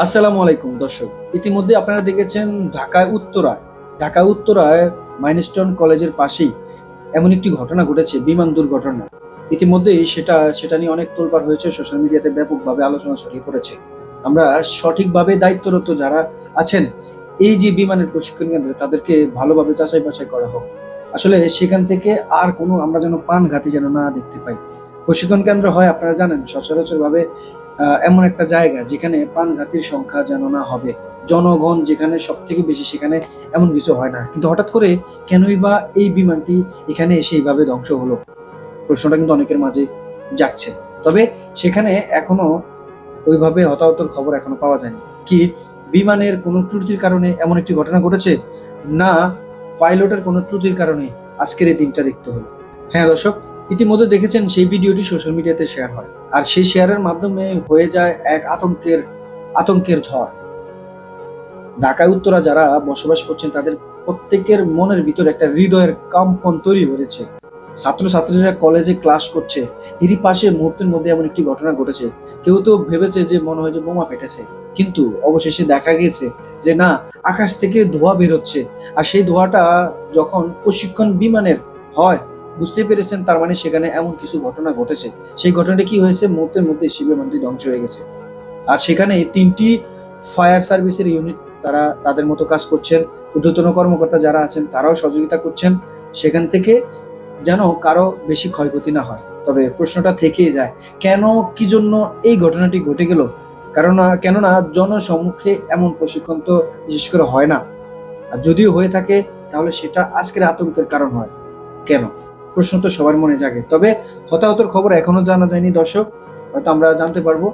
আসসালামু আলাইকুম দর্শক। ইতিমধ্যে আপনারা দেখেছেন ঢাকা উত্তরায় মাইলস্টোন কলেজের পাশেই এমন একটি ঘটনা ঘটেছে, বিমান দুর্ঘটনা। ইতিমধ্যেই সেটা নিয়ে অনেক তোলপাড় হয়েছে, সোশ্যাল মিডিয়াতে ব্যাপকভাবে আলোচনা ছড়িয়ে পড়েছে। আমরা সঠিকভাবে দায়িত্বরত যারা আছেন এই যে বিমানের প্রশিক্ষণ কেন্দ্রে, তাদেরকে ভালোভাবে যাচাই বাছাই করা হোক। আসলে সেখান থেকে আর কোনো আমরা যেন প্রাণঘাতী যেন না দেখতে পাই। প্রশিক্ষণ কেন্দ্র হয় আপনারা জানেন সচরাচর ভাবে এমন একটা জায়গা যেখানে প্রাণঘাতীর সংখ্যা যেন না হবে। জনগণ যেখানে সবথেকে বেশি, সেখানে এমন কিছু হয় না। কিন্তু হঠাৎ করে কেনই বা এই বিমানটি এখানে এসে এইভাবে ধ্বংস হলো? প্রশ্নটা কিন্তু অনেকের মাঝে জাগছে। তবে সেখানে এখনো ওইভাবে হতাহতর খবর এখনো পাওয়া যায়নি। কি বিমানের কোনো ত্রুটির কারণে এমন একটি ঘটনা ঘটেছে? না পাইলটের কোনো ত্রুটির কারণে আজকের এই দিনটা দেখতে হলো? হ্যাঁ দর্শক, ইতিমধ্যে দেখেছেন সেই ভিডিওটি সোশ্যাল মিডিয়াতে শেয়ার হয়। আর সেই শেয়ারের মাধ্যমে হয়ে যায় এক আতঙ্কের ঝড়। ঢাকায় উত্তরা যারা বসবাস করছেন তাদের প্রত্যেকের মনের ভিতরে একটা হৃদয়ের কম্পন তৈরি হয়েছে। ছাত্রছাত্রীরা কলেজে ক্লাস করছে, এরই পাশে মুহূর্তের মধ্যে এমন একটি ঘটনা ঘটেছে। কেউ তো ভেবেছে যে মনে হয় যে বোমা ফেটেছে, কিন্তু অবশেষে দেখা গেছে যে না, আকাশ থেকে ধোঁয়া বেরোচ্ছে। আর সেই ধোঁয়াটা যখন প্রশিক্ষণ বিমানের হয়, বুঝতে পেরেছেন তার মানে সেখানে এমন কিছু ঘটনা ঘটেছে। সেই ঘটনাটা কি হয়েছে, মুহূর্তের মধ্যে সেই বিমানটি ধ্বংস হয়ে গেছে। আর সেখানে ৩টি ফায়ার সার্ভিসের ইউনিট তারা তাদের মতো কাজ করছেন। ঊর্ধ্বতন কর্মকর্তা যারা আছেন তারাও সহযোগিতা করছেন সেখান থেকে, যেন কারো বেশি ক্ষয়ক্ষতি না হয়। তবে প্রশ্নটা থেকেই যায়, কেন, কি জন্য এই ঘটনাটি ঘটে গেল? কেননা জনসম্মুখে এমন প্রশিক্ষণ তো বিশেষ করে হয় না। আর যদিও হয়ে থাকে, তাহলে সেটা আজকের আতঙ্কের কারণ হয় কেন? প্রশ্ন তো সবার মনে জাগে। তবে হতাহতর খবর এখনো জানা যায়নি দর্শক। হয়তো আমরা জানতে পারবো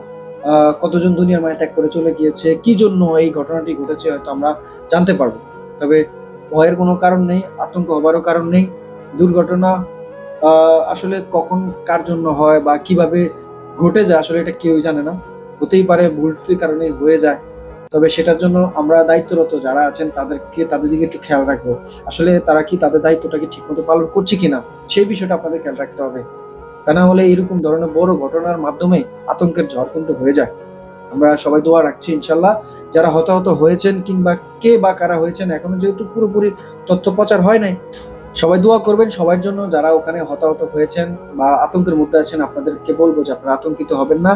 কতজন দুনিয়ার মায়া ত্যাগ করে চলে গিয়েছে, কি জন্য এই ঘটনাটি ঘটেছে হয়তো আমরা জানতে পারবো। তবে ভয়ের কোনো কারণ নেই, আতঙ্ক হবারও কারণ নেই। দুর্ঘটনা আসলে কখন কার জন্য হয় বা কিভাবে ঘটে যায় আসলে এটা কেউই জানে না। হতেই পারে ভুল ত্রুটির কারণে হয়ে যায়। তবে সেটার জন্য আমরা দায়িত্বরত যারা আছেন তাদের দিকে একটু খেয়াল রাখবো। আসলে তারা কি তাদের দায়িত্বটাকে ঠিকমতো পালন করছে কিনা, সেই বিষয়টা আপনাদের খেয়াল রাখতে হবে। তা না হলে এরকম ধরনের বড় ঘটনার মাধ্যমে আতঙ্কের ঝড় কিন্তু হয়ে যায়। আমরা সবাই দোয়া রাখছি ইনশাল্লাহ, যারা হতাহত হয়েছেন কিংবা কে বা কারা হয়েছেন এখনো যেহেতু পুরোপুরি তথ্য প্রচার হয় নাই, সবাই দোয়া করবেন সবার জন্য যারা ওখানে হতাহত হয়েছেন বা আতঙ্কের মধ্যে আছেন। আপনাদেরকে বলবো যে আপনারা আতঙ্কিত হবেন না,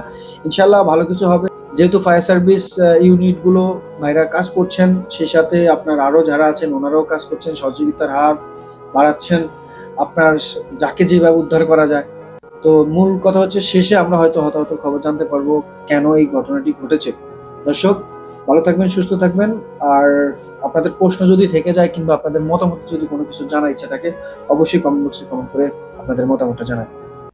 ইনশাল্লাহ ভালো কিছু হবে। যেহেতু ফায়ার সার্ভিস ইউনিট গুলো ভাইরা কাজ করছেন, সেই সাথে আপনার আরো যারা আছেন ওনারাও কাজ করছেন, সহযোগিতার হার বাড়াচ্ছেন আপনার যাকে যেভাবে উদ্ধার করা যায়। তো মূল কথা হচ্ছে শেষে আমরা হয়তো হতাহতের খবর জানতে পারবো কেন এই ঘটনাটি ঘটেছে। দর্শক, ভালো থাকবেন, সুস্থ থাকবেন। আর আপনাদের প্রশ্ন যদি থেকে যায় কিংবা আপনাদের মতামত যদি কোনো কিছু জানার ইচ্ছা থাকে, অবশ্যই কমেন্ট বক্সে কমেন্ট করে আপনাদের মতামতটা জানান।